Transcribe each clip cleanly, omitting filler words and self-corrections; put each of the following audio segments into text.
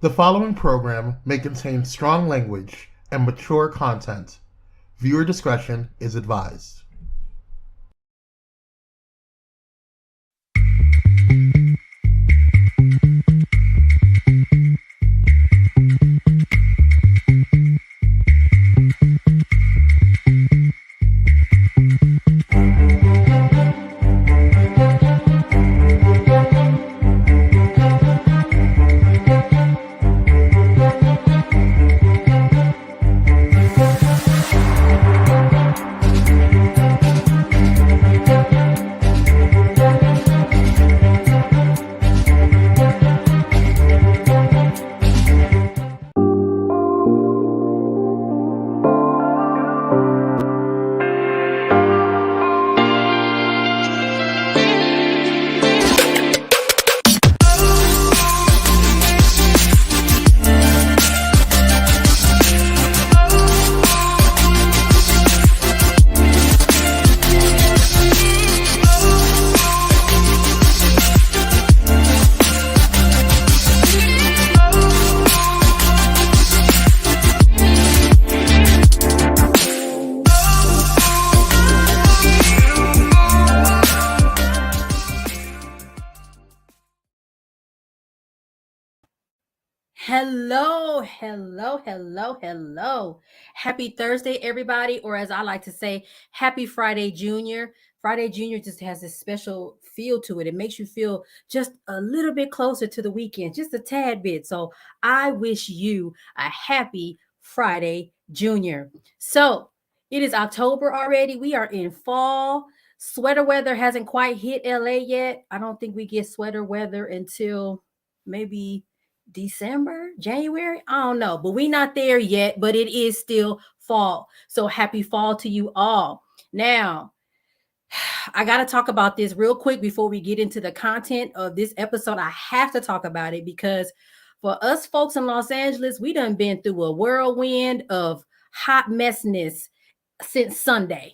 The following program may contain strong language and mature content. Viewer discretion is advised. Hello. Happy Thursday, everybody, or as I like to say, happy Friday, Junior. Friday, Junior just has this special feel to it. It makes you feel just a little bit closer to the weekend, just a tad bit. So I wish you a happy Friday, Junior. So it is October already. We are in fall. Sweater weather hasn't quite hit LA yet. I don't think we get sweater weather until maybe December, January. I don't know, but we're not there yet, but it is still fall. So happy fall to you all. Now, I got to talk about this real quick before we get into the content of this episode. I have to talk about it because for us folks in Los Angeles, we done been through a whirlwind of hot messness since Sunday.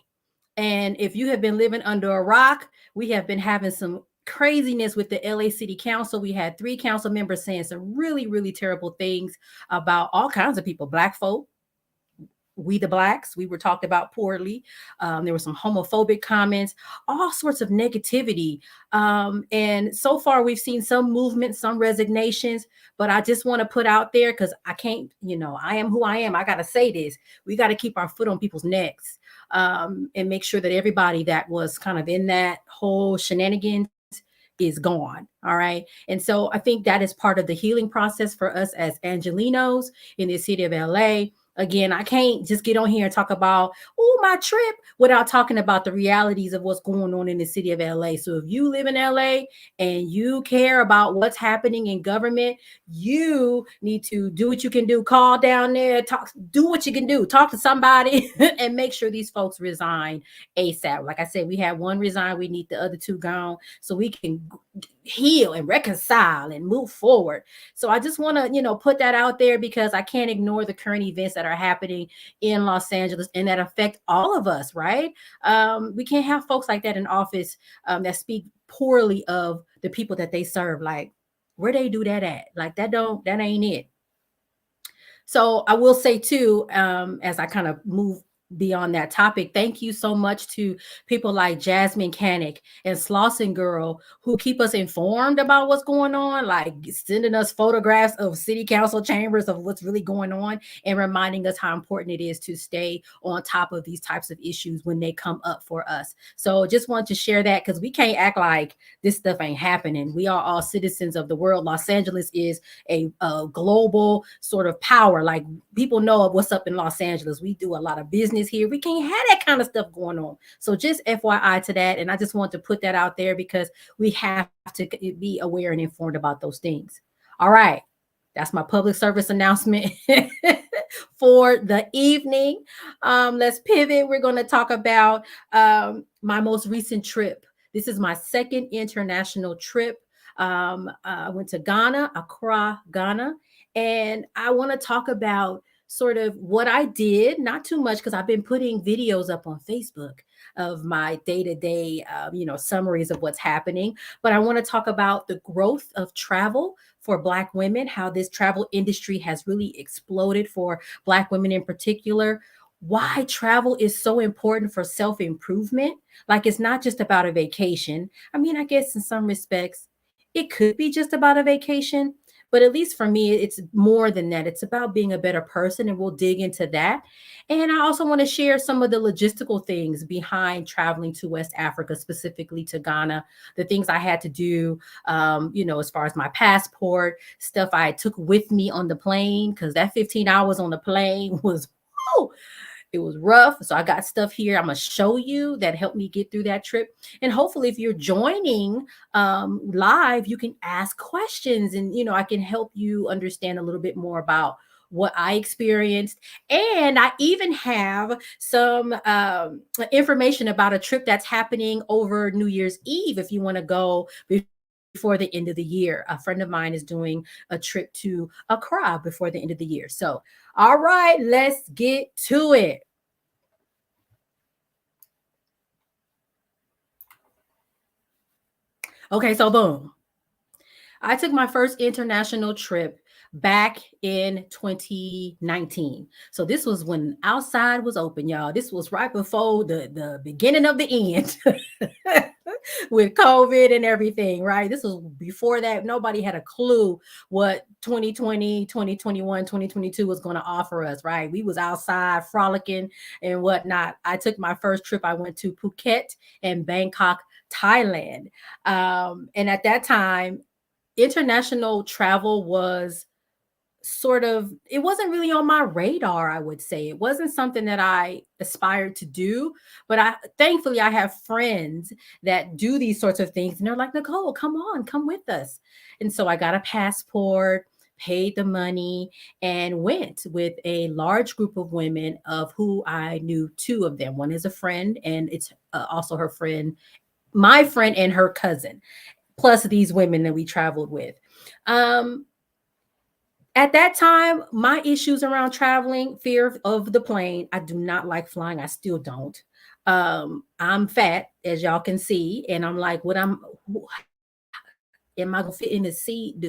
And if you have been living under a rock, we have been having some craziness with the LA City Council. We had 3 council members saying some really, really terrible things about all kinds of people, Black folk. We the blacks, we were talked about poorly. There were some homophobic comments, all sorts of negativity. And so far, we've seen some movement, some resignations. But I just want to put out there because I can't, I am who I am. I got to say this. We got to keep our foot on people's necks and make sure that everybody that was kind of in that whole shenanigans is gone. All right. And so I think that is part of the healing process for us as Angelinos in the city of LA. Again, I can't just get on here and talk about, my trip without talking about the realities of what's going on in the city of LA. So if you live in LA and you care about what's happening in government, you need to do what you can do. Call down there, do what you can do. Talk to somebody and make sure these folks resign ASAP. Like I said, we had one resign. We need the other 2 gone so we can heal and reconcile and move forward. So I just want to, put that out there because I can't ignore the current events that are happening in Los Angeles and that affect all of us, right? We can't have folks like that in office that speak poorly of the people that they serve. Like, where they do that at? Like, that ain't it. So I will say too, as I kind of move beyond that topic, thank you so much to people like Jasmine Canick and Slauson Girl who keep us informed about what's going on, like sending us photographs of city council chambers of what's really going on and reminding us how important it is to stay on top of these types of issues when they come up for us. So just want to share that because we can't act like this stuff ain't happening. We are all citizens of the world. Los Angeles is a global sort of power. Like, people know what's up in Los Angeles. We do a lot of business here. We can't have that kind of stuff going on. So just FYI to that. And I just want to put that out there because we have to be aware and informed about those things. All right. That's my public service announcement for the evening. Let's pivot. We're going to talk about my most recent trip. This is my second international trip. I went to Ghana, Accra, Ghana, and I want to talk about sort of what I did, not too much because I've been putting videos up on Facebook of my day-to-day summaries of what's happening. But I want to talk about the growth of travel for Black women, how this travel industry has really exploded for Black women in particular, why travel is so important for self-improvement. Like, it's not just about a vacation. I mean, I guess in some respects it could be just about a vacation, but at least for me, it's more than that. It's about being a better person, and we'll dig into that. And I also want to share some of the logistical things behind traveling to West Africa, specifically to Ghana, the things I had to do, as far as my passport, stuff I took with me on the plane, because that 15 hours on the plane was, whew, it was rough. So I got stuff here I'm going to show you that helped me get through that trip. And hopefully, if you're joining live, you can ask questions, and, I can help you understand a little bit more about what I experienced. And I even have some information about a trip that's happening over New Year's Eve if you want to go before the end of the year. A friend of mine is doing a trip to Accra before the end of the year. So, all right, let's get to it. Okay, so boom. I took my first international trip back in 2019. So this was when outside was open, y'all. This was right before the beginning of the end with COVID and everything, right? This was before that. Nobody had a clue what 2020, 2021, 2022 was going to offer us, right? We was outside frolicking and whatnot. I took my first trip. I went to Phuket and Bangkok, Thailand. And at that time, international travel was it wasn't really on my radar. I would say it wasn't something that I aspired to do, but thankfully I have friends that do these sorts of things, and they're like, Nicole, come on, come with us. And so I got a passport, paid the money, and went with a large group of women, of who I knew two of them. One is a friend, and it's also her friend, my friend, and her cousin, plus these women that we traveled with. At that time, my issues around traveling, fear of the plane. I do not like flying. I still don't. I'm fat, as y'all can see, and I'm like, am I gonna fit in the seat?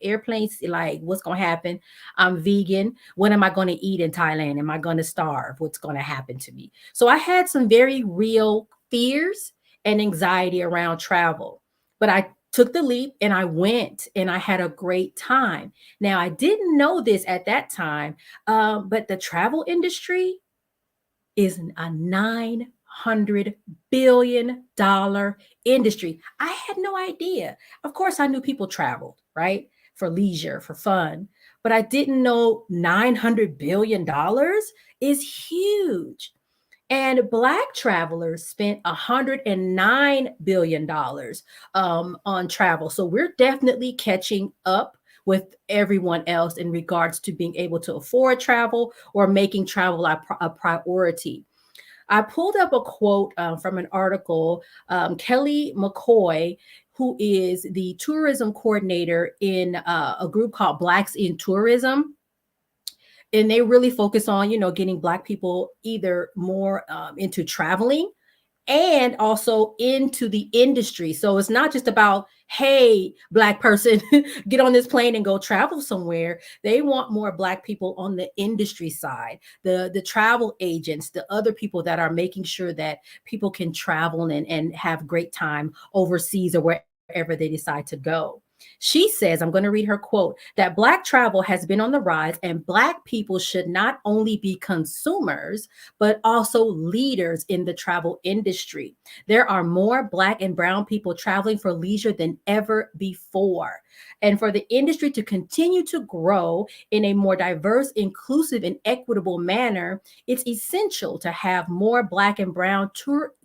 Airplanes, like, what's gonna happen? I'm vegan. What am I gonna eat in Thailand? Am I gonna starve? What's gonna happen to me? So I had some very real fears and anxiety around travel, but I took the leap and I went, and I had a great time. Now, I didn't know this at that time, but the travel industry is a $900 billion industry. I had no idea. Of course, I knew people traveled, right? For leisure, for fun, but I didn't know $900 billion is huge. And Black travelers spent $109 billion on travel. So we're definitely catching up with everyone else in regards to being able to afford travel or making travel a priority. I pulled up a quote from an article. Kelly McCoy, who is the tourism coordinator in a group called Blacks in Tourism, and they really focus on, getting Black people either more into traveling and also into the industry. So it's not just about, hey, Black person, get on this plane and go travel somewhere. They want more Black people on the industry side, the travel agents, the other people that are making sure that people can travel and have great time overseas or wherever they decide to go. She says, I'm going to read her quote, that Black travel has been on the rise, and Black people should not only be consumers, but also leaders in the travel industry. There are more Black and brown people traveling for leisure than ever before. And for the industry to continue to grow in a more diverse, inclusive, and equitable manner, it's essential to have more Black and brown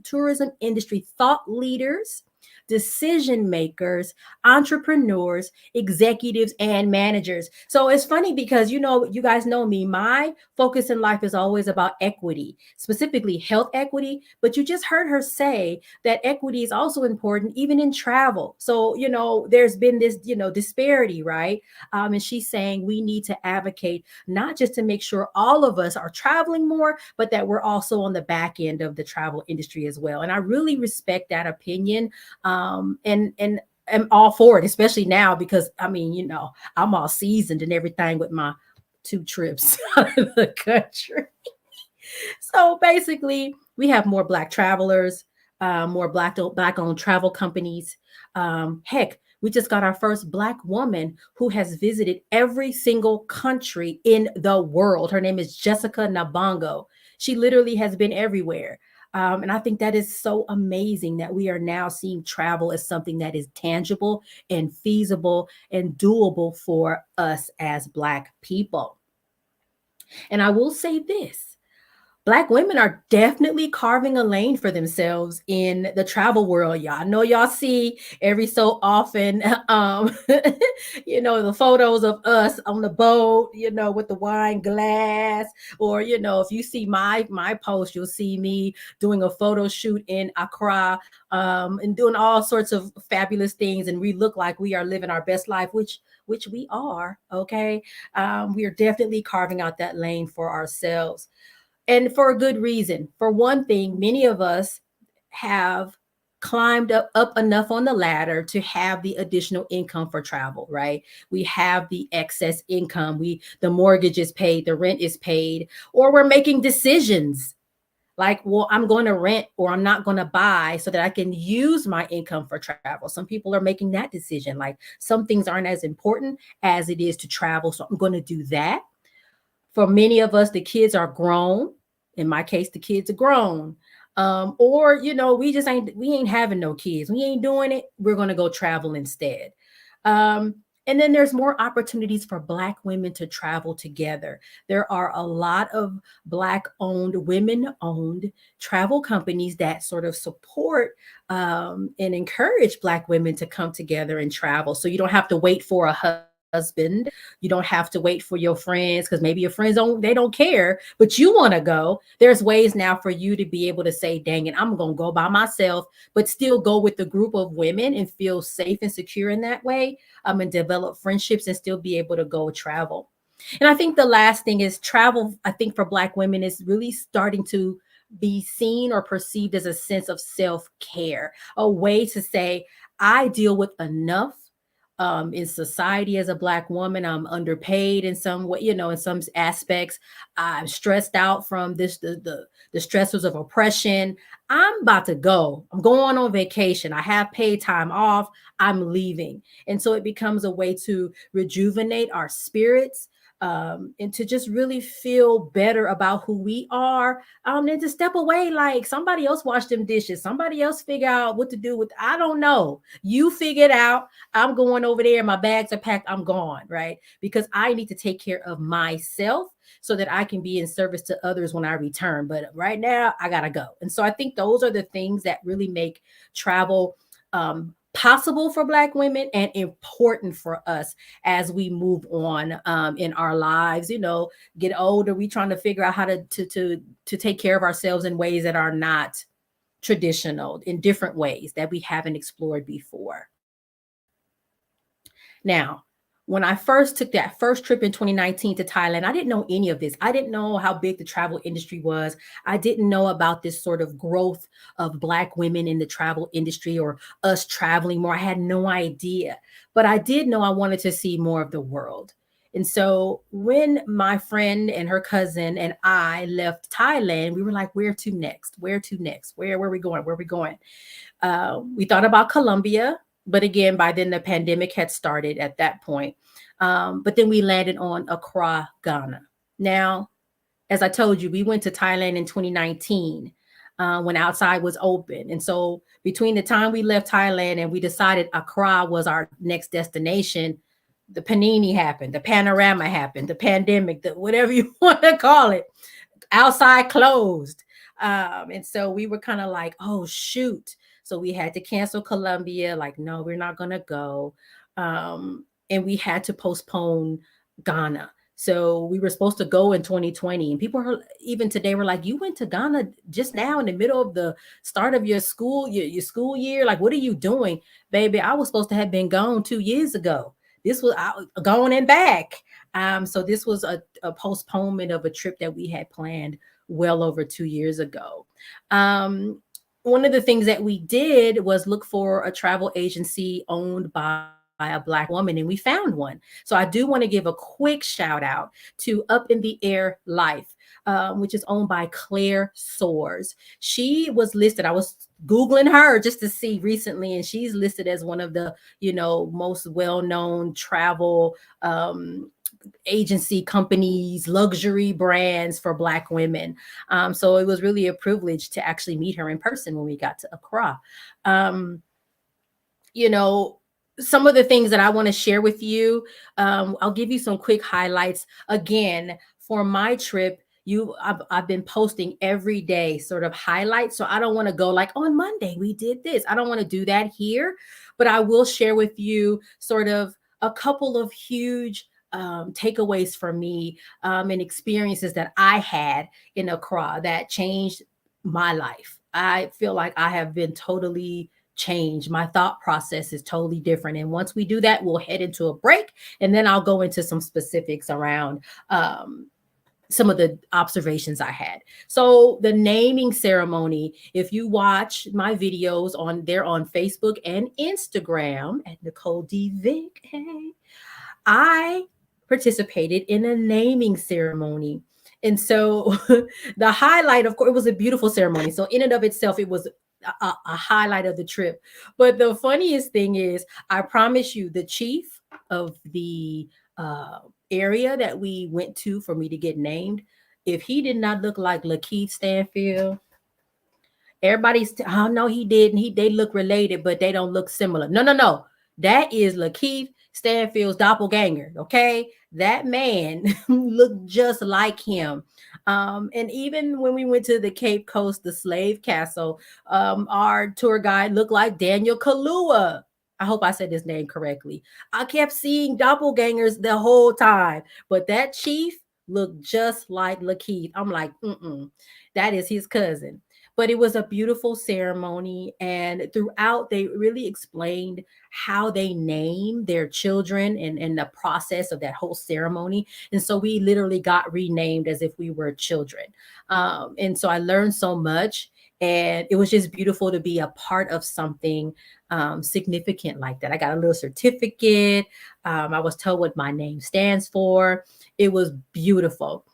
tourism industry thought leaders, decision makers, entrepreneurs, executives, and managers. So it's funny because, you guys know me, my focus in life is always about equity, specifically health equity. But you just heard her say that equity is also important, even in travel. So, there's been this, disparity, right? And she's saying we need to advocate not just to make sure all of us are traveling more, but that we're also on the back end of the travel industry as well. And I really respect that opinion. And I'm all for it, especially now because I'm all seasoned and everything with my 2 trips out of the country. So basically, we have more Black travelers, more Black owned travel companies. Heck, we just got our first Black woman who has visited every single country in the world. Her name is Jessica Nabongo. She literally has been everywhere. And I think that is so amazing that we are now seeing travel as something that is tangible and feasible and doable for us as Black people. And I will say this. Black women are definitely carving a lane for themselves in the travel world. Y'all, I know y'all see every so often, the photos of us on the boat, with the wine glass, or if you see my post, you'll see me doing a photo shoot in Accra, and doing all sorts of fabulous things, and we look like we are living our best life, which we are. Okay, we are definitely carving out that lane for ourselves. And for a good reason. For one thing, many of us have climbed up enough on the ladder to have the additional income for travel, right? We have the excess income. The mortgage is paid, the rent is paid, or we're making decisions like, well, I'm going to rent or I'm not going to buy so that I can use my income for travel. Some people are making that decision. Like some things aren't as important as it is to travel. So I'm going to do that. For many of us, the kids are grown. In my case, the kids are grown. Or we ain't having no kids. We ain't doing it. We're gonna go travel instead. And then there's more opportunities for Black women to travel together. There are a lot of Black owned, women owned travel companies that sort of support and encourage Black women to come together and travel. So you don't have to wait for a husband. You don't have to wait for your friends because maybe your friends don't care, but you want to go. There's ways now for you to be able to say, dang it, I'm going to go by myself, but still go with the group of women and feel safe and secure in that way, and develop friendships and still be able to go travel. And I think the last thing is travel, I think for Black women is really starting to be seen or perceived as a sense of self-care, a way to say, I deal with enough in society as a Black woman. I'm underpaid in some way, in some aspects. I'm stressed out from the stressors of oppression. I'm about to go. I'm going on vacation. I have paid time off. I'm leaving. And so it becomes a way to rejuvenate our spirits, and to just really feel better about who we are, and to step away, like somebody else wash them dishes, somebody else figure out what to do with, I don't know. You figure it out. I'm going over there. My bags are packed. I'm gone, right? Because I need to take care of myself so that I can be in service to others when I return. But right now, I gotta go. And so I think those are the things that really make travel possible for Black women and important for us as we move on in our lives. Get older, we trying to figure out how to take care of ourselves in ways that are not traditional, in different ways that we haven't explored before. Now, when I first took that first trip in 2019 to Thailand, I didn't know any of this. I didn't know how big the travel industry was. I didn't know about this sort of growth of Black women in the travel industry or us traveling more. I had no idea. But I did know I wanted to see more of the world. And so when my friend and her cousin and I left Thailand, we were like, where to next? Where to next? Where are we going? Where are we going? We thought about Colombia. But again, by then the pandemic had started at that point. But then we landed on Accra, Ghana. Now, as I told you, we went to Thailand in 2019 when outside was open. And so between the time we left Thailand and we decided Accra was our next destination, the panini happened, the panorama happened, the pandemic, the whatever you want to call it, outside closed. And so we were kind of like, oh, shoot. So we had to cancel Colombia, like, no, we're not going to go. And we had to postpone Ghana. So we were supposed to go in 2020, and people are even today were like, "You went to Ghana just now in the middle of the start of your your school year? Like, what are you doing, baby? I was supposed to have been gone 2 years ago. This was going and back. So this was a postponement of a trip that we had planned well over 2 years ago. One of the things that we did was look for a travel agency owned by a Black woman, and we found one. So I do want to give a quick shout out to Up in the Air Life, which is owned by Claire Soares. She was listed. I was Googling her just to see recently, and she's listed as one of the, most well-known travel agency companies, luxury brands for Black women. So it was really a privilege to actually meet her in person when we got to Accra. Um, you know, some of the things that I want to share with you, I'll give you some quick highlights. Again, for my trip, I've been posting every day sort of highlights. So I don't want to go like on Monday we did this. I don't want to do that here, but I will share with you sort of a couple of huge takeaways for me, and experiences that I had in Accra that changed my life. I feel like I have been totally changed. My thought process is totally different. And once we do that, we'll head into a break, and then I'll go into some specifics around some of the observations I had. So the naming ceremony, if you watch my videos they're on Facebook and Instagram at Nicole D. Vick. Hey, I participated in a naming ceremony. And so the highlight, of course, it was a beautiful ceremony. So in and of itself, it was a highlight of the trip. But the funniest thing is, I promise you, the chief of the area that we went to for me to get named, if he did not look like Lakeith Stanfield, everybody's, oh no, he didn't. They look related, but they don't look similar. No, no, no. That is Lakeith Stanfield's doppelganger. Okay. That man looked just like him. And even when we went to the Cape Coast, the slave castle, our tour guide looked like Daniel Kaluuya. I hope I said his name correctly. I kept seeing doppelgangers the whole time, but that chief looked just like Lakeith. I'm like, that is his cousin. But it was a beautiful ceremony, and throughout they really explained how they name their children and the process of that whole ceremony. And so we literally got renamed as if we were children. And so I learned so much, and it was just beautiful to be a part of something significant like that. I got a little certificate. I was told what my name stands for. It was beautiful.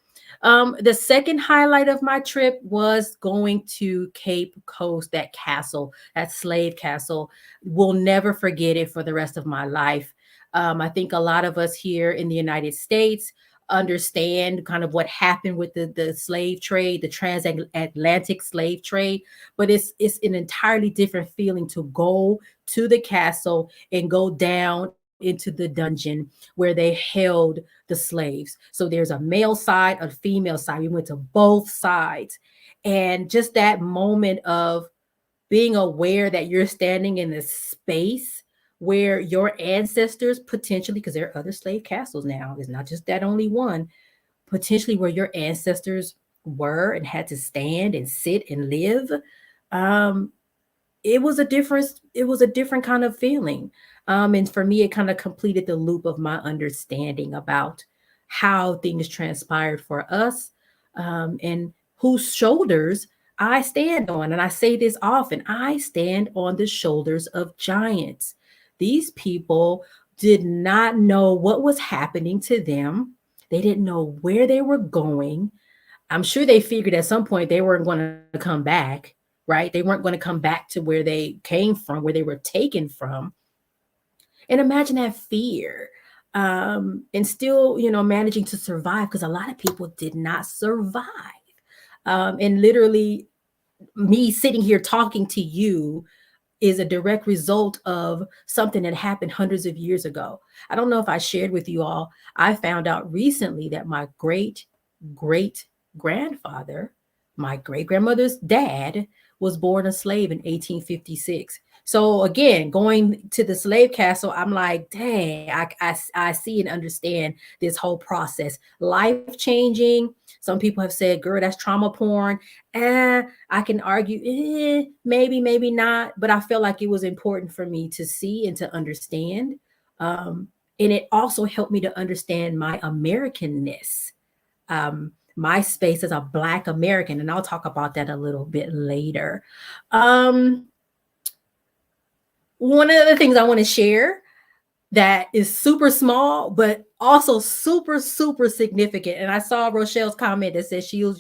The second highlight of my trip was going to Cape Coast, that castle, that slave castle. Will never forget it for the rest of my life. I think a lot of us here in the United States understand kind of what happened with the slave trade, the transatlantic slave trade, but it's an entirely different feeling to go to the castle and go down into the dungeon where they held the slaves. So there's a male side, a female side. We went to both sides. And just that moment of being aware that you're standing in this space where your ancestors potentially, because there are other slave castles now, it's not just that only one, potentially where your ancestors were and had to stand and sit and live. Um, it was a different kind of feeling. And for me, it kind of completed the loop of my understanding about how things transpired for us, and whose shoulders I stand on. And I say this often, I stand on the shoulders of giants. These people did not know what was happening to them. They didn't know where they were going. I'm sure they figured at some point they weren't going to come back, right? They weren't going to come back to where they came from, where they were taken from. And imagine that fear, and still, managing to survive, because a lot of people did not survive. And literally, me sitting here talking to you is a direct result of something that happened hundreds of years ago. I don't know if I shared with you all. I found out recently that my great great grandfather, my great grandmother's dad, was born a slave in 1856. So again, going to the slave castle, I'm like, dang, I see and understand this whole process. Life changing. Some people have said, girl, that's trauma porn. I can argue, maybe, maybe not. But I feel like it was important for me to see and to understand. Um, and it also helped me to understand my Americanness, my space as a Black American. And I'll talk about that a little bit later. Um, One of the things I want to share that is super small, but also super, super significant. And I saw Rochelle's comment that says you're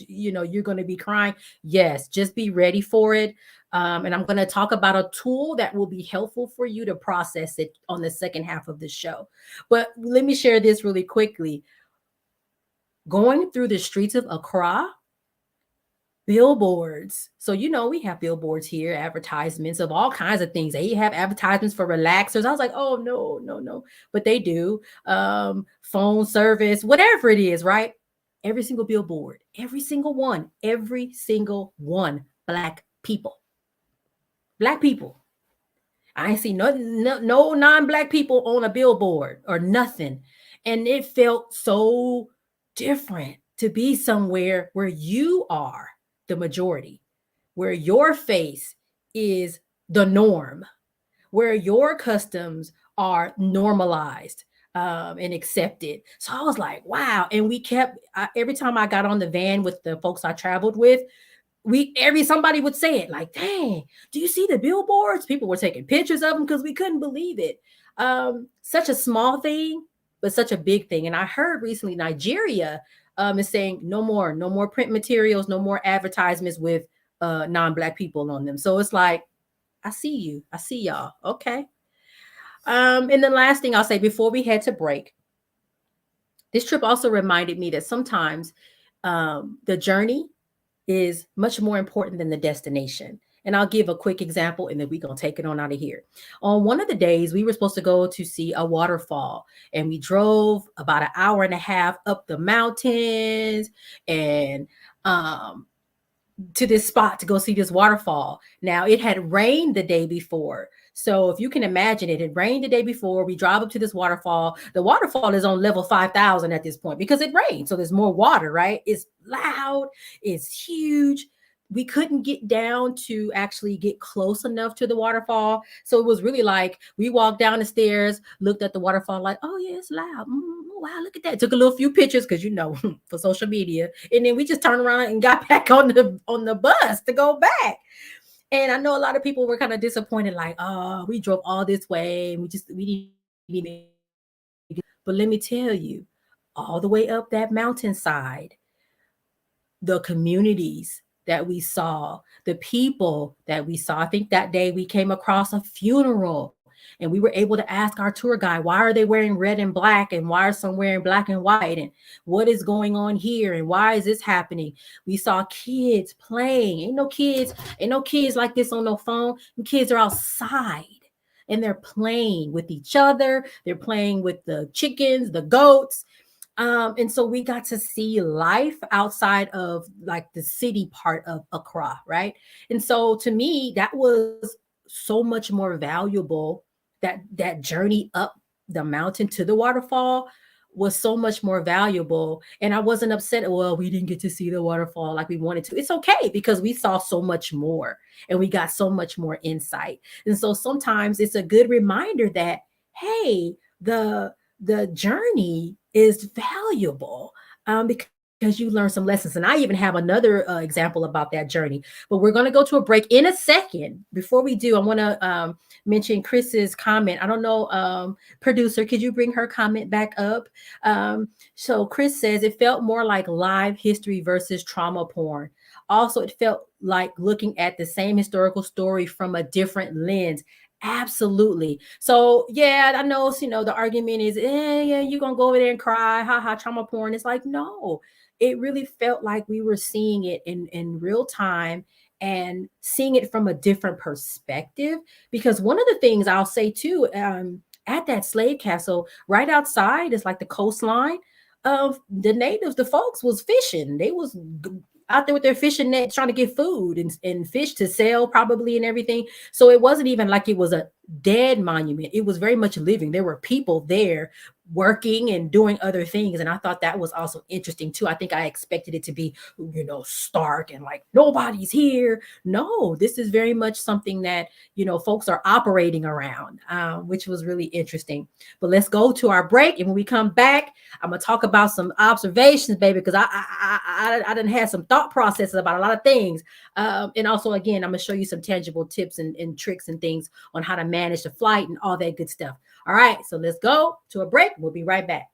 going to be crying. Yes, just be ready for it. And I'm going to talk about a tool that will be helpful for you to process it on the second half of the show. But let me share this really quickly. Going through the streets of Accra, billboards. So, we have billboards here, advertisements of all kinds of things. They have advertisements for relaxers. I was like, oh, no, no, no. But they do. Phone service, whatever it is, right? Every single billboard, every single one, Black people. Black people. I ain't see no non-Black people on a billboard or nothing. And it felt so different to be somewhere where you are the majority, where your face is the norm, where your customs are normalized and accepted. So I was like, wow. And we kept, every time I got on the van with the folks I traveled with, somebody would say it like, dang, do you see the billboards? People were taking pictures of them because we couldn't believe it. Such a small thing, but such a big thing. And I heard recently Nigeria is saying no more print materials, no more advertisements with non-Black people on them. So it's like, I see you. I see y'all. Okay. And the last thing I'll say before we head to break, this trip also reminded me that sometimes the journey is much more important than the destination. And I'll give a quick example and then we're going to take it on out of here. On one of the days, we were supposed to go to see a waterfall, and we drove about an hour and a half up the mountains and to this spot to go see this waterfall. Now, it had rained the day before. So if you can imagine, it had rained the day before. We drive up to this waterfall. The waterfall is on level 5,000 at this point because it rained. So there's more water, right? It's loud. It's huge. We couldn't get down to actually get close enough to the waterfall. So it was really like we walked down the stairs, looked at the waterfall like, oh yeah, it's loud. Wow, look at that. Took a little few pictures because for social media. And then we just turned around and got back on the bus to go back. And I know a lot of people were kind of disappointed, like, oh, we drove all this way and we didn't. But let me tell you, all the way up that mountainside, the communities that we saw, the people that we saw. I think that day we came across a funeral and we were able to ask our tour guide, why are they wearing red and black? And why are some wearing black and white? And what is going on here? And why is this happening? We saw kids playing. Ain't no kids like this on no phone. The kids are outside and they're playing with each other. They're playing with the chickens, the goats. And so we got to see life outside of like the city part of Accra, right? And so to me, that was so much more valuable. That journey up the mountain to the waterfall was so much more valuable. And I wasn't upset, well, we didn't get to see the waterfall like we wanted to. It's okay because we saw so much more and we got so much more insight. And so sometimes it's a good reminder that, hey, the journey is valuable because you learn some lessons. And I even have another example about that journey. But we're going to go to a break in a second. Before we do, I want to mention Chris's comment. I don't know, producer, could you bring her comment back up? So Chris says it felt more like live history versus trauma porn. Also, it felt like looking at the same historical story from a different lens. Absolutely. So yeah, I know, the argument is, yeah, you're gonna go over there and cry, haha, trauma porn. It's like, no, it really felt like we were seeing it in real time and seeing it from a different perspective. Because one of the things I'll say too, at that slave castle, right outside is like the coastline of the natives, the folks was fishing. They was out there with their fishing net trying to get food and fish to sell probably and everything. So it wasn't even like it was a dead monument. It was very much living. There were people there working and doing other things. And I thought that was also interesting too. I think I expected it to be, stark and like nobody's here. No, this is very much something that, folks are operating around, which was really interesting. But let's go to our break. And when we come back, I'm gonna talk about some observations, baby, because I didn't have some thought processes about a lot of things. And also, again, I'm gonna show you some tangible tips and tricks and things on how to manage the flight and all that good stuff. All right, so let's go to a break. We'll be right back.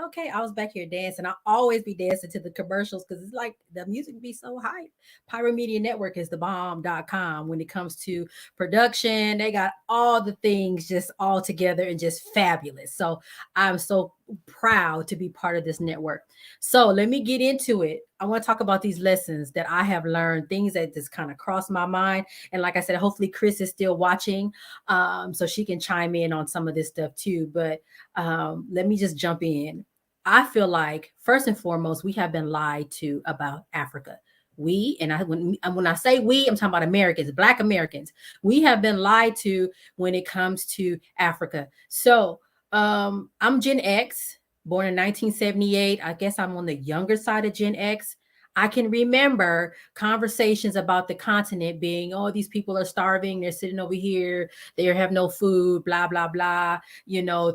Okay. I was back here dancing. I always be dancing to the commercials because it's like the music be so hype. Pyromedia Network is the bomb.com when it comes to production. They got all the things just all together and just fabulous. So I'm so proud to be part of this network. So let me get into it. I want to talk about these lessons that I have learned, things that just kind of crossed my mind. And like I said, hopefully Chris is still watching, so she can chime in on some of this stuff too. But let me just jump in. I feel like first and foremost, we have been lied to about Africa. When I say we, I'm talking about Americans, Black Americans. We have been lied to when it comes to Africa. So I'm Gen X, born in 1978. I guess I'm on the younger side of Gen X. I can remember conversations about the continent being, oh, these people are starving. They're sitting over here. They have no food, blah, blah, blah,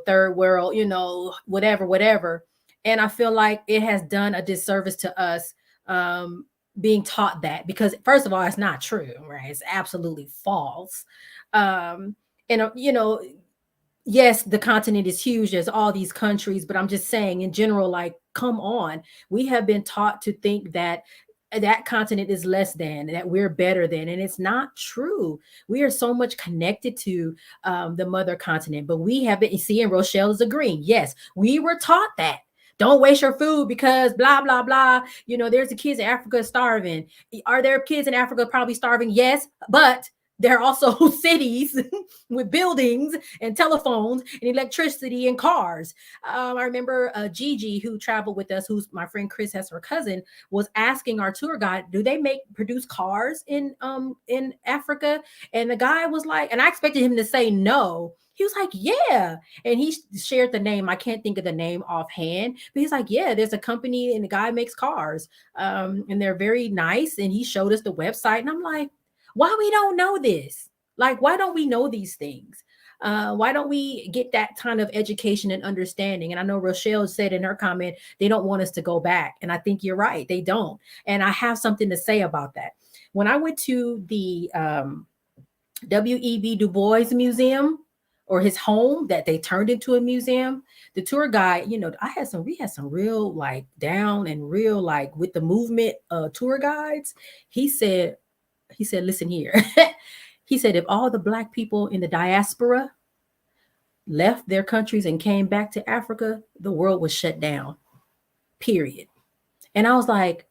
third world, whatever. And I feel like it has done a disservice to us being taught that because, first of all, it's not true, right? It's absolutely false. And yes, the continent is huge. There's all these countries, but I'm just saying in general, like, come on. We have been taught to think that that continent is less than, that we're better than, and it's not true. We are so much connected to the mother continent, but we have been, and Rochelle is agreeing. Yes, we were taught that. Don't waste your food because blah, blah, blah. There's the kids in Africa starving. Are there kids in Africa probably starving? Yes, but there are also cities with buildings and telephones and electricity and cars. I remember Gigi, who traveled with us, who's my friend Chris has her cousin, was asking our tour guide, "Do they produce cars in Africa?" And the guy was like, and I expected him to say no. He was like, "Yeah," and he shared the name. I can't think of the name offhand, but he's like, "Yeah, there's a company, and the guy makes cars, and they're very nice." And he showed us the website, and I'm like, why we don't know this? Like, why don't we know these things? Why don't we get that kind of education and understanding? And I know Rochelle said in her comment, they don't want us to go back. And I think you're right. They don't. And I have something to say about that. When I went to the W.E.B. Du Bois Museum, or his home that they turned into a museum, the tour guide, we had some real like down and real like with the movement tour guides. He said, listen here. He said, if all the Black people in the diaspora left their countries and came back to Africa, the world was shut down, period. And I was like,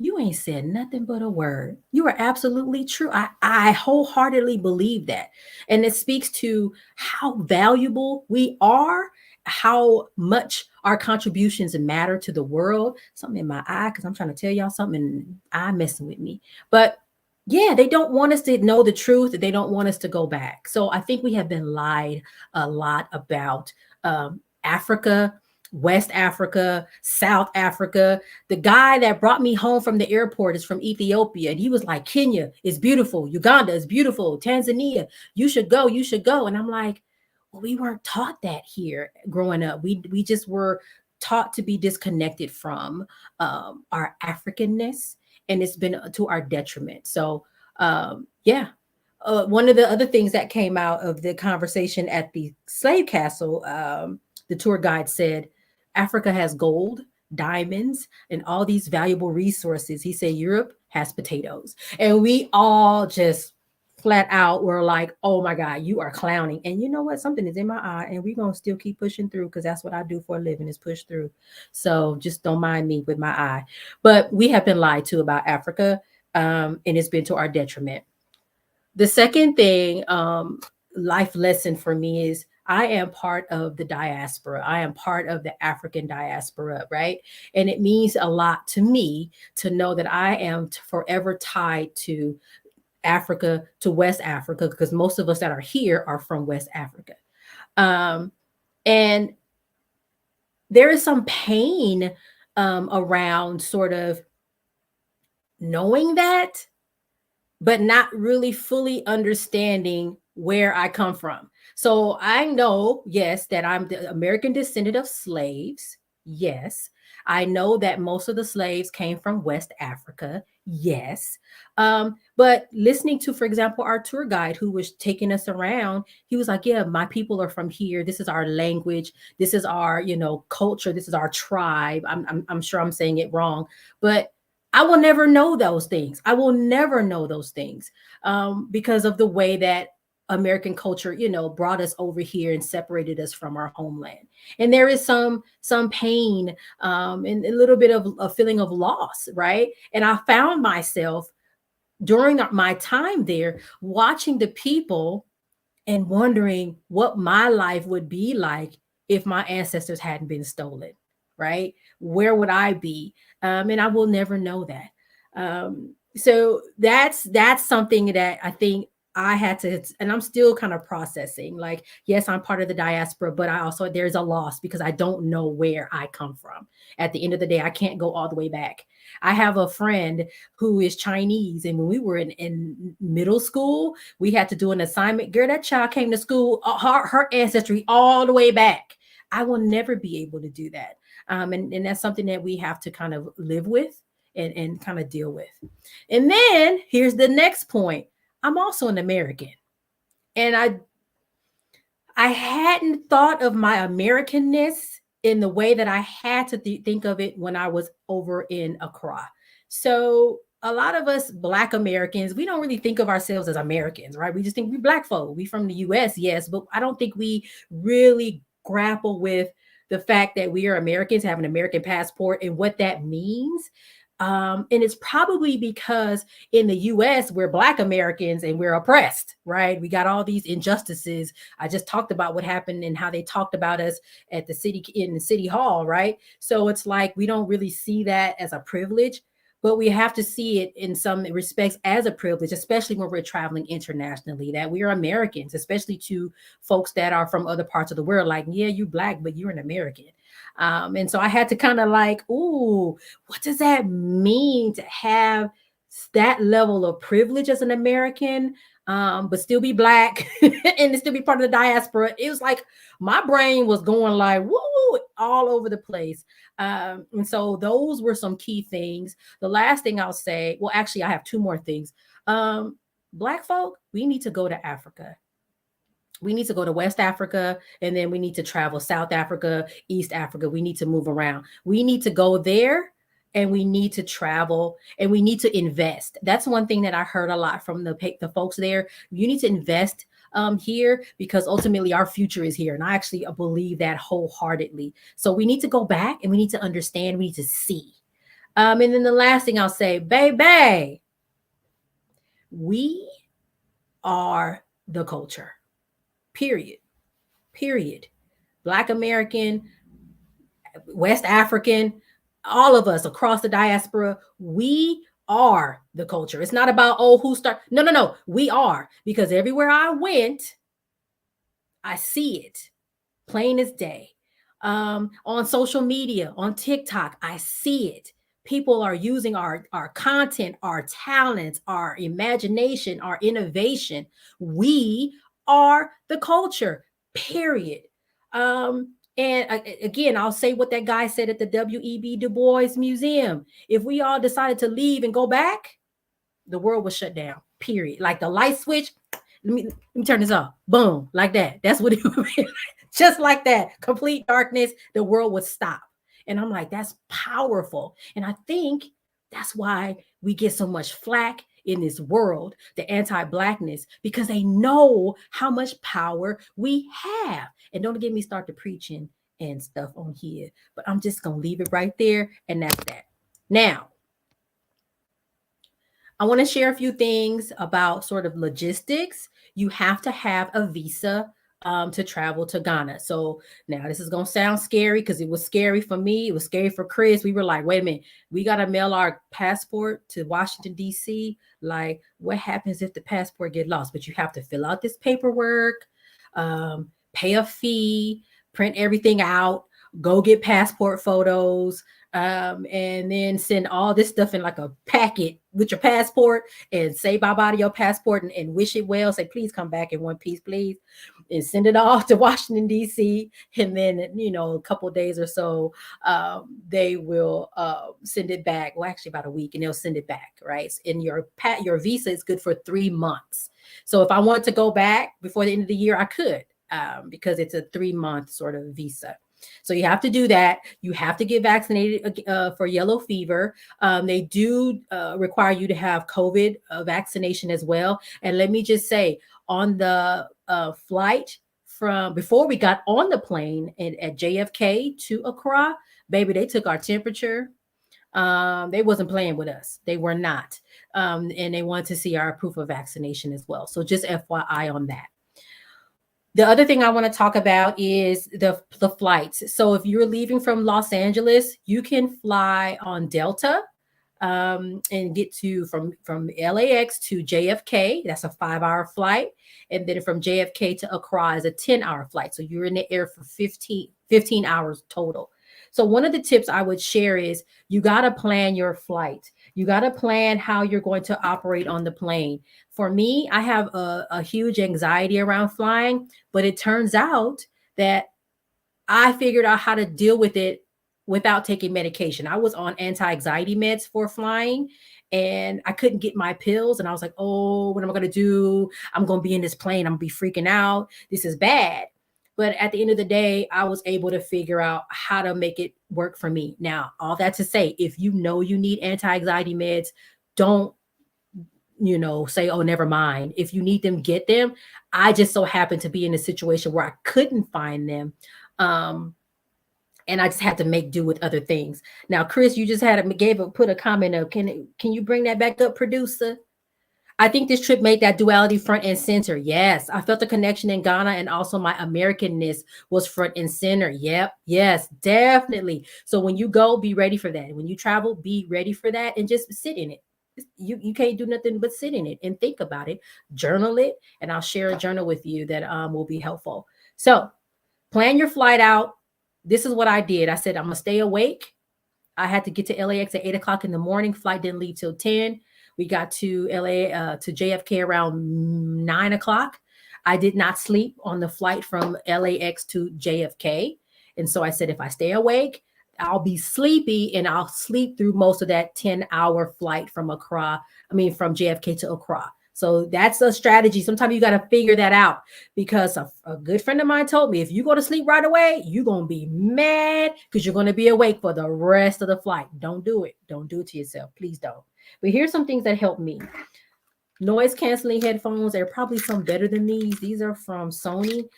you ain't said nothing but a word. You are absolutely true. I wholeheartedly believe that. And it speaks to how valuable we are, how much our contributions matter to the world. Something in my eye, because I'm trying to tell y'all something, and eye messing with me. But yeah, they don't want us to know the truth. They don't want us to go back. So I think we have been lied a lot about Africa, West Africa, South Africa. The guy that brought me home from the airport is from Ethiopia. And he was like, Kenya is beautiful. Uganda is beautiful. Tanzania, you should go. You should go. And I'm like, well, we weren't taught that here growing up. We just were taught to be disconnected from our Africanness, and it's been to our detriment. So, yeah. One of the other things that came out of the conversation at the slave castle, the tour guide said, Africa has gold, diamonds, and all these valuable resources. He said Europe has potatoes. And we all just flat out were like, oh my God, you are clowning. And you know what? Something is in my eye, and we're going to still keep pushing through, because that's what I do for a living, is push through. So just don't mind me with my eye. But we have been lied to about Africa, and it's been to our detriment. The second thing, life lesson for me is I am part of the diaspora. I am part of the African diaspora, right? And it means a lot to me to know that I am forever tied to Africa, to West Africa, because most of us that are here are from West Africa. And there is some pain around sort of knowing that, but not really fully understanding where I come from. So I know, yes, that I'm the American descendant of slaves. Yes. I know that most of the slaves came from West Africa. Yes. But listening to, for example, our tour guide who was taking us around, he was like, yeah, my people are from here. This is our language. This is our, culture. This is our tribe. I'm sure I'm saying it wrong, but I will never know those things. I will never know those things because of the way that American culture, brought us over here and separated us from our homeland. And there is some pain and a little bit of a feeling of loss, right? And I found myself during my time there watching the people and wondering what my life would be like if my ancestors hadn't been stolen, right? Where would I be? And I will never know that. So that's something that I think I had to, and I'm still kind of processing. Like, yes, I'm part of the diaspora, but there's a loss because I don't know where I come from. At the end of the day, I can't go all the way back. I have a friend who is Chinese, and when we were in middle school, we had to do an assignment. Girl, that child came to school, her ancestry all the way back. I will never be able to do that. And that's something that we have to kind of live with and kind of deal with. And then here's the next point. I'm also an American. And I hadn't thought of my Americanness in the way that I had to think of it when I was over in Accra. So a lot of us Black Americans, we don't really think of ourselves as Americans, right? We just think we're Black folk. We from the US, yes, but I don't think we really grapple with the fact that we are Americans, have an American passport, and what that means. And it's probably because in the US, we're Black Americans and we're oppressed, right? We got all these injustices. I just talked about what happened and how they talked about us at the city, in the city hall, right? So it's like we don't really see that as a privilege, but we have to see it in some respects as a privilege, especially when we're traveling internationally, that we are Americans, especially to folks that are from other parts of the world. Like, yeah, you Black, but you're an American. And so I had to kind of like, ooh, what does that mean to have that level of privilege as an American, but still be Black and still be part of the diaspora? It was like my brain was going like, woo, all over the place. And so those were some key things. The last thing I'll say, well, actually, I have two more things. Black folk, we need to go to Africa. We need to go to West Africa, and then we need to travel South Africa, East Africa. We need to move around. We need to go there, and we need to travel, and we need to invest. That's one thing that I heard a lot from the folks there. You need to invest here, because ultimately our future is here. And I actually believe that wholeheartedly. So we need to go back and we need to understand, we need to see. And then the last thing I'll say, baby, we are the culture. Period. Period. Black American, West African, all of us across the diaspora, we are the culture. It's not about, oh, who start. No, no, no. We are, because everywhere I went, I see it plain as day. On social media, on TikTok, I see it. People are using our content, our talents, our imagination, our innovation. We are the culture, period. And again, I'll say what that guy said at the W.E.B. Du Bois Museum. If we all decided to leave and go back, the world was shut down, period. Like the light switch, let me turn this off. Boom, like that. That's what it would be. Just like that, complete darkness, the world would stop. And I'm like, that's powerful. And I think that's why we get so much flack in this world, the anti-Blackness, because they know how much power we have. And don't get me started preaching and stuff on here, but I'm just going to leave it right there. And that's that. Now, I want to share a few things about sort of logistics. You have to have a visa to travel to Ghana. So now this is going to sound scary, because it was scary for me. It was scary for Chris. We were like, wait a minute, we got to mail our passport to Washington, D.C. Like, what happens if the passport get lost? But you have to fill out this paperwork, pay a fee, print everything out, go get passport photos, and then send all this stuff in like a packet with your passport, and say bye-bye to your passport, and wish it well. Say, please come back in one piece, please. And send it off to Washington, D.C. And then, a couple of days or so, they will send it back. Well, actually about a week, and they'll send it back, right? And your visa is good for 3 months. So if I want to go back before the end of the year, I could, because it's a 3-month sort of visa. So you have to do that. You have to get vaccinated for yellow fever. They do require you to have COVID vaccination as well. And let me just say, on the flight from before we got on the plane at JFK to Accra, baby, they took our temperature. They wasn't playing with us. They were not. And they wanted to see our proof of vaccination as well. So just FYI on that. The other thing I want to talk about is the flights. So if you're leaving from Los Angeles, you can fly on Delta and get to from LAX to JFK. That's a 5-hour flight. And then from JFK to Accra is a 10-hour flight. So you're in the air for 15 hours total. So one of the tips I would share is you got to plan your flight. You got to plan how you're going to operate on the plane. For me, I have a huge anxiety around flying, but it turns out that I figured out how to deal with it without taking medication. I was on anti-anxiety meds for flying, and I couldn't get my pills. And I was like, oh, what am I going to do? I'm going to be in this plane. I'm going to be freaking out. This is bad. But at the end of the day, I was able to figure out how to make it work for me. Now, all that to say, if you know you need anti-anxiety meds, don't, say, oh, never mind. If you need them, get them. I just so happened to be in a situation where I couldn't find them. and I just had to make do with other things. Now, Chris, you just put a comment of, can you bring that back up, producer? I think this trip made that duality front and center. Yes, I felt the connection in Ghana, and also my Americanness was front and center. Yep, yes, definitely. So when you go, be ready for that. When you travel, be ready for that, and just sit in it. You can't do nothing but sit in it and think about it, journal it, and I'll share a journal with you that will be helpful. So plan your flight out. This is what I did. I said I'm gonna stay awake. I had to get to LAX at 8 o'clock in the morning. Flight didn't leave till 10. We got to LA to JFK around 9 o'clock. I did not sleep on the flight from LAX to JFK. And so I said, if I stay awake, I'll be sleepy and I'll sleep through most of that 10-hour flight from from JFK to Accra. So that's a strategy. Sometimes you got to figure that out, because a good friend of mine told me, if you go to sleep right away, you're going to be mad because you're going to be awake for the rest of the flight. Don't do it. Don't do it to yourself. Please don't. But here's some things that helped me. Noise canceling headphones. There are probably some better than these. These are from Sony.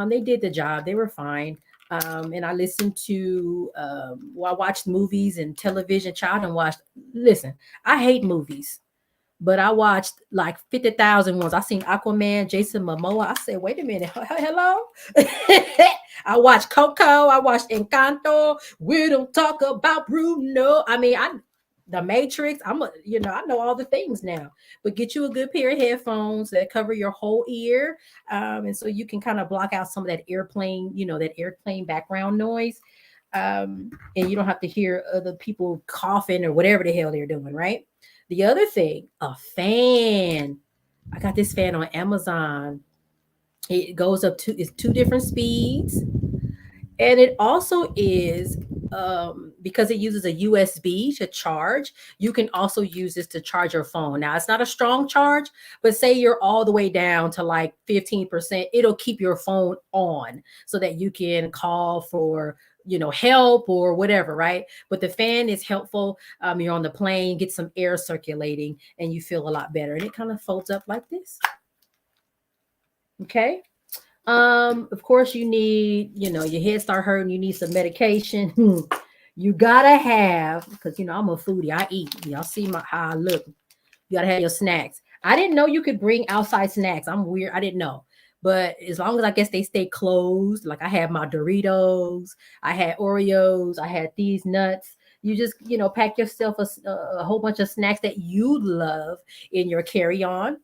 They did the job. They were fine. And I listened to, I watched movies and television. Listen, I hate movies, but I watched like 50,000 ones. I seen Aquaman, Jason Momoa. I said, wait a minute. Hello? I watched Coco. I watched Encanto. We don't talk about Bruno. The Matrix. I know all the things now. But get you a good pair of headphones that cover your whole ear. And so you can kind of block out some of that airplane background noise. And you don't have to hear other people coughing or whatever the hell they're doing, right? The other thing, a fan. I got this fan on Amazon. It goes up to, it's 2 different speeds. And it also is, because it uses a USB to charge, you can also use this to charge your phone. Now, it's not a strong charge, but say you're all the way down to like 15%, it'll keep your phone on so that you can call for help or whatever, right? But the fan is helpful. You're on the plane, get some air circulating, and you feel a lot better. And it kind of folds up like this. Okay. Of course, you need, your head start hurting, you need some medication. You gotta have, because I'm a foodie, I eat. Y'all see how I look. You gotta have your snacks. I didn't know you could bring outside snacks. I'm weird. I didn't know. But as long as I guess they stay closed, like I had my Doritos, I had Oreos, I had these nuts. You just, pack yourself a whole bunch of snacks that you love in your carry-on.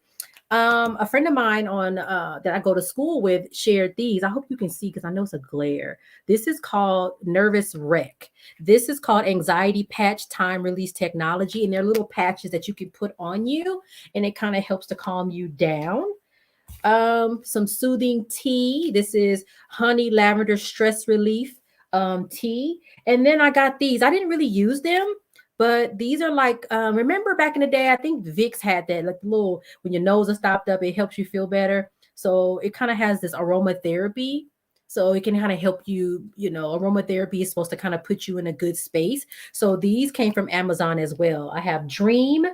A friend of mine that I go to school with shared these. I hope you can see, because I know it's a glare. This is called Nervous Wreck. This is called Anxiety Patch Time Release Technology. And they're little patches that you can put on you, and it kind of helps to calm you down. Some soothing tea. This is honey lavender stress relief tea. And then I got these. I didn't really use them, but these are like, remember back in the day, I think Vicks had that, like little, when your nose is stopped up, it helps you feel better. So it kind of has this aromatherapy. So it can kind of help you, aromatherapy is supposed to kind of put you in a good space. So these came from Amazon as well. I have Dream.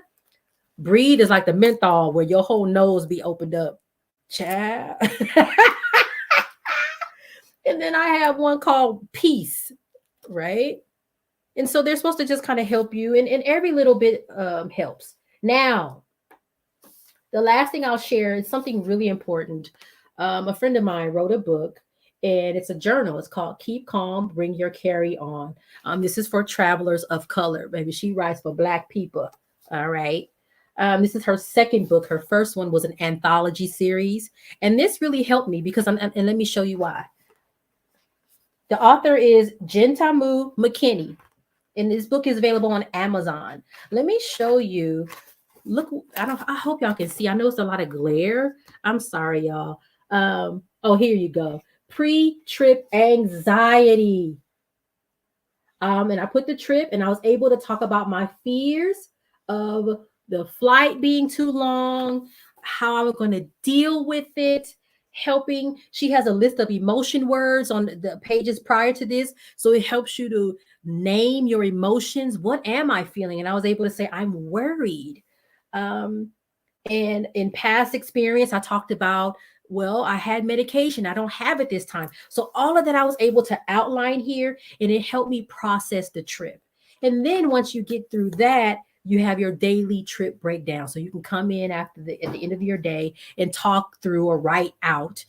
Breathe is like the menthol where your whole nose be opened up. Child. And then I have one called Peace, right? And so they're supposed to just kind of help you, and every little bit helps. Now, the last thing I'll share is something really important. A friend of mine wrote a book, and it's a journal. It's called Keep Calm, Bring Your Carry On. This is for travelers of color. Maybe she writes for Black people. All right. This is her second book. Her first one was an anthology series. And this really helped me because, and let me show you why. The author is Gentamu McKinney. And this book is available on Amazon. Let me show you. Look, I hope y'all can see. I know it's a lot of glare. I'm sorry, y'all. Here you go. Pre-trip anxiety. And I put the trip, and I was able to talk about my fears of the flight being too long, how I was going to deal with it, helping. She has a list of emotion words on the pages prior to this. So it helps you to name your emotions. What am I feeling? And I was able to say, I'm worried. And in past experience, I talked about Well, I had medication. I don't have it this time. So all of that I was able to outline here, and it helped me process the trip. And then once you get through that, you have your daily trip breakdown. So you can come in at the end of your day and talk through or write out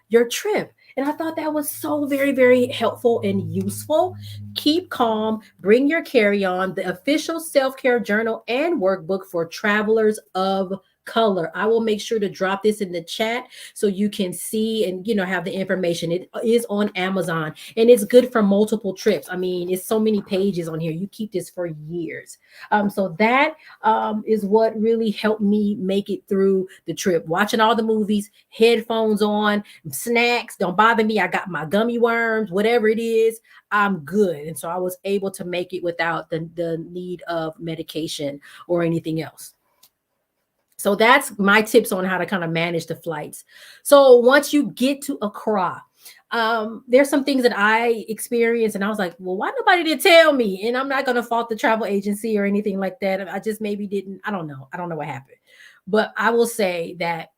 your trip. And I thought that was so very, very helpful and useful. Keep calm, bring your carry on, the official self care journal and workbook for travelers of color. I will make sure to drop this in the chat so you can see and have the information. It is on Amazon and it's good for multiple trips. I mean, it's so many pages on here. You keep this for years. So that is what really helped me make it through the trip. Watching all the movies, headphones on, snacks, don't bother me. I got my gummy worms, whatever it is, I'm good. And so I was able to make it without the need of medication or anything else. So that's my tips on how to kind of manage the flights. So once you get to Accra, there's some things that I experienced, and I was like, well, why nobody did tell me? And I'm not going to fault the travel agency or anything like that. I just maybe didn't. I don't know. I don't know what happened. But I will say that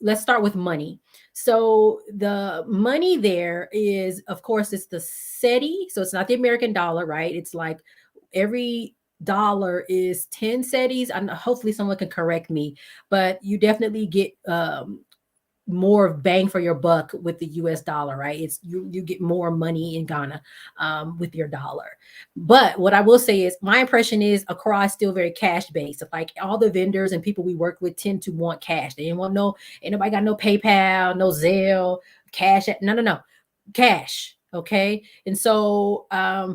let's start with money. So the money there is, of course, it's the SETI. So it's not the American dollar, right? It's like every dollar is 10 SETIs. And hopefully someone can correct me, but you definitely get more bang for your buck with the US dollar, right? It's you get more money in Ghana with your dollar. But what I will say is my impression is Accra is still very cash based. Like all the vendors and people we work with tend to want cash. They didn't want ain't nobody got no PayPal, no Zelle, cash. No. Cash. Okay. And so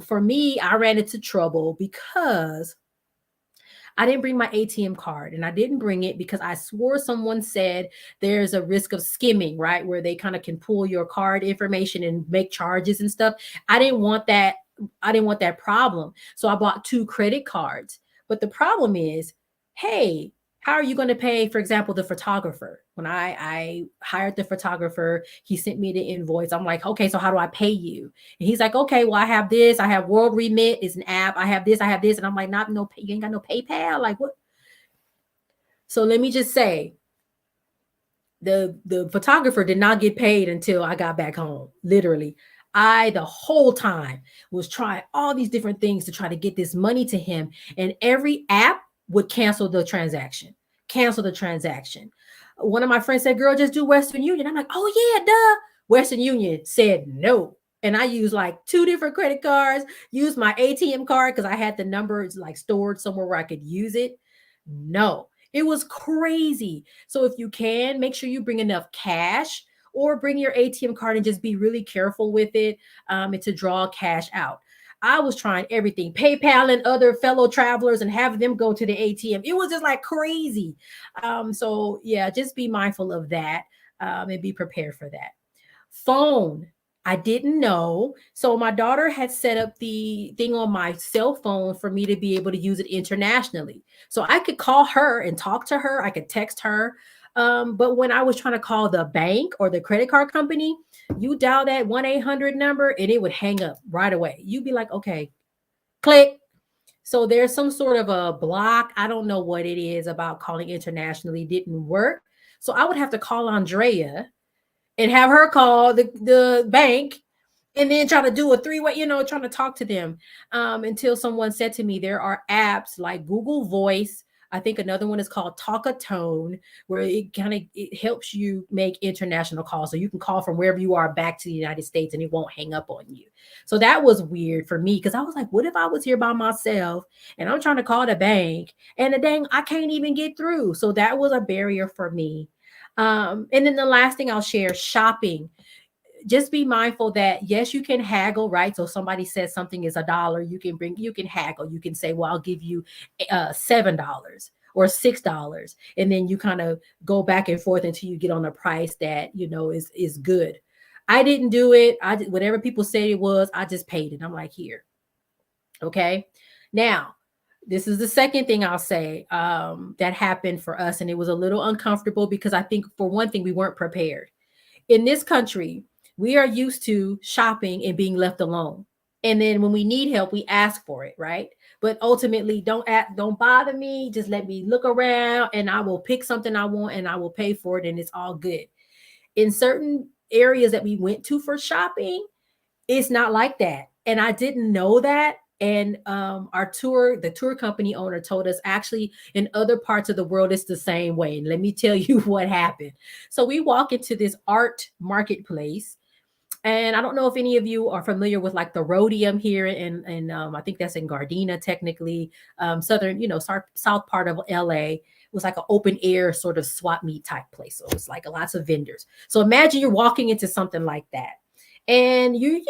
for me, I ran into trouble because I didn't bring my ATM card, and I didn't bring it because I swore someone said there's a risk of skimming, right? Where they kind of can pull your card information and make charges and stuff. I didn't want that. I didn't want that problem. So I bought two credit cards. But the problem is, hey, how are you going to pay, for example, the photographer? When I hired the photographer, he sent me the invoice. I'm like, okay, so how do I pay you? And he's like, okay, well, I have this. I have World Remit. It's an app. I have this. I have this. And I'm like, not no, you ain't got no PayPal. Like what? So let me just say, the photographer did not get paid until I got back home. Literally, I the whole time was trying all these different things to try to get this money to him, and every app would cancel the transaction. Cancel the transaction. One of my friends said, "Girl, just do Western Union." I'm like, "Oh yeah, duh." Western Union said no. And I used like two different credit cards, used my ATM card because I had the numbers like stored somewhere where I could use it. No, it was crazy. So if you can, make sure you bring enough cash or bring your ATM card and just be really careful with it and to draw cash out. I was trying everything, PayPal and other fellow travelers and having them go to the ATM. It was just like crazy. So yeah, just be mindful of that and be prepared for that. Phone. I didn't know. So my daughter had set up the thing on my cell phone for me to be able to use it internationally. So I could call her and talk to her. I could text her. But when I was trying to call the bank or the credit card company, you dial that 1-800 number and it would hang up right away. You'd be like, okay, click. So there's some sort of a block. I don't know what it is about calling internationally. Didn't work. So I would have to call Andrea and have her call the bank and then try to do a three-way, trying to talk to them until someone said to me, there are apps like Google Voice. I think another one is called Talk a Tone, where it helps you make international calls. So you can call from wherever you are back to the United States and it won't hang up on you. So that was weird for me because I was like, what if I was here by myself and I'm trying to call the bank and the dang, I can't even get through. So that was a barrier for me. And then the last thing I'll share, shopping. Just be mindful that yes, you can haggle, right? So somebody says something is $1, you can haggle. You can say, well, I'll give you $7 or $6, and then you kind of go back and forth until you get on a price that is good. I didn't do it. Whatever people said it was, I just paid it. I'm like, here, okay. Now, this is the second thing I'll say that happened for us, and it was a little uncomfortable because I think for one thing we weren't prepared. In this country, we are used to shopping and being left alone. And then when we need help, we ask for it, right? But ultimately, don't bother me. Just let me look around and I will pick something I want and I will pay for it and it's all good. in certain areas that we went to for shopping, it's not like that. And I didn't know that. And the tour company owner told us actually in other parts of the world, it's the same way. And let me tell you what happened. So we walk into this art marketplace. And I don't know if any of you are familiar with like the Rhodium here, and I think that's in Gardena, technically, southern, south part of LA. It was like an open air sort of swap meet type place. So it's like lots of vendors. So imagine you're walking into something like that, and you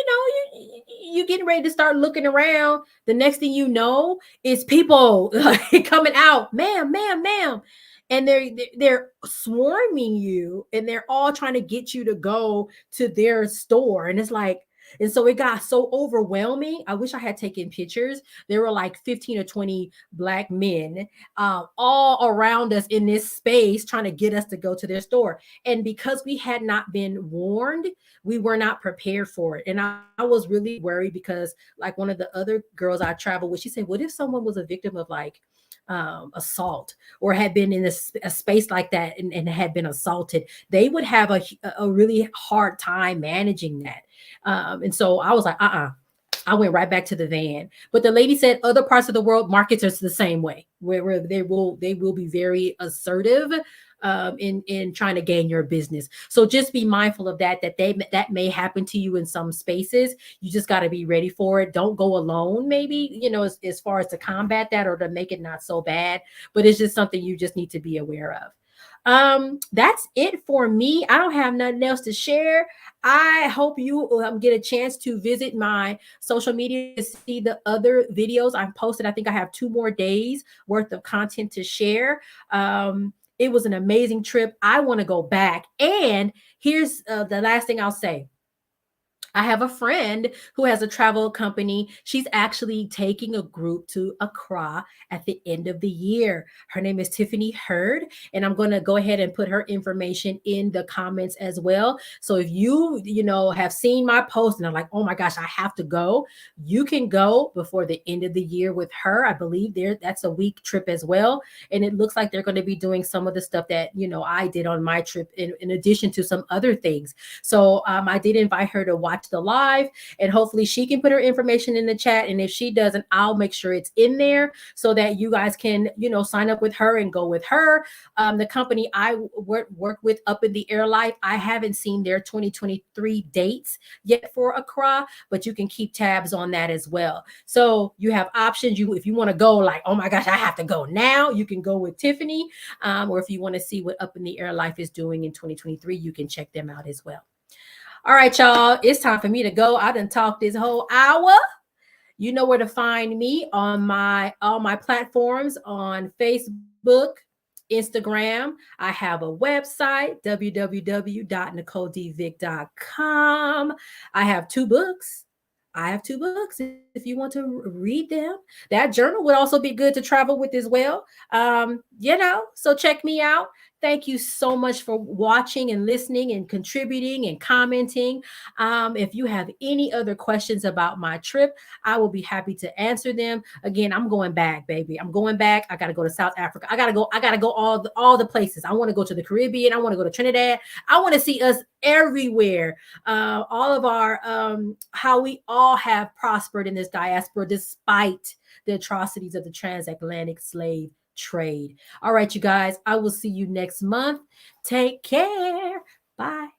getting ready to start looking around. The next thing you know is people coming out, ma'am, and they're swarming you, and they're all trying to get you to go to their store. And it's like, and so it got so overwhelming. I wish I had taken pictures. There were like 15 or 20 Black men all around us in this space trying to get us to go to their store. And because we had not been warned, we were not prepared for it. And I was really worried because, like, one of the other girls I traveled with, she said, what if someone was a victim of like assault, or had been in a space like that and had been assaulted? They would have a really hard time managing that. And so I was like, I went right back to the van. But the lady said other parts of the world, markets are the same way, where they will be very assertive in trying to gain your business. So just be mindful of that may happen to you in some spaces. You just got to be ready for it. Don't go alone, maybe, as far as to combat that or to make it not so bad. But it's just something you just need to be aware of. That's it for me. I don't have nothing else to share. I hope you get a chance to visit my social media to see the other videos I've posted. I think I have 2 more days worth of content to share. It was an amazing trip. I want to go back. And here's the last thing I'll say. I have a friend who has a travel company. She's actually taking a group to Accra at the end of the year. Her name is Tiffany Hurd, and I'm going to go ahead and put her information in the comments as well. So if you have seen my post and are like, oh my gosh, I have to go, you can go before the end of the year with her. I believe that's a week trip as well. And it looks like they're going to be doing some of the stuff that, I did on my trip in addition to some other things. So I did invite her to watch the live, and hopefully she can put her information in the chat. And if she doesn't, I'll make sure it's in there so that you guys can, sign up with her and go with her. The company I work with, Up in the Air Life, I haven't seen their 2023 dates yet for Accra, but you can keep tabs on that as well. So you have options. If you want to go like, oh my gosh, I have to go now, you can go with Tiffany. Or if you want to see what Up in the Air Life is doing in 2023, you can check them out as well. All right, y'all, it's time for me to go. I done talked this whole hour. You know where to find me on all my platforms, on Facebook, Instagram. I have a website, www.nicoledvick.com. I have 2 books. If you want to read them. That journal would also be good to travel with as well. So check me out. Thank you so much for watching and listening and contributing and commenting. If you have any other questions about my trip, I will be happy to answer them. Again, I'm going back, baby. I'm going back. I got to go to South Africa. I got to go all the places. I want to go to the Caribbean. I want to go to Trinidad. I want to see us everywhere. All of our how we all have prospered in this diaspora despite the atrocities of the transatlantic slave trade. All right, you guys, I will see you next month. Take care. Bye.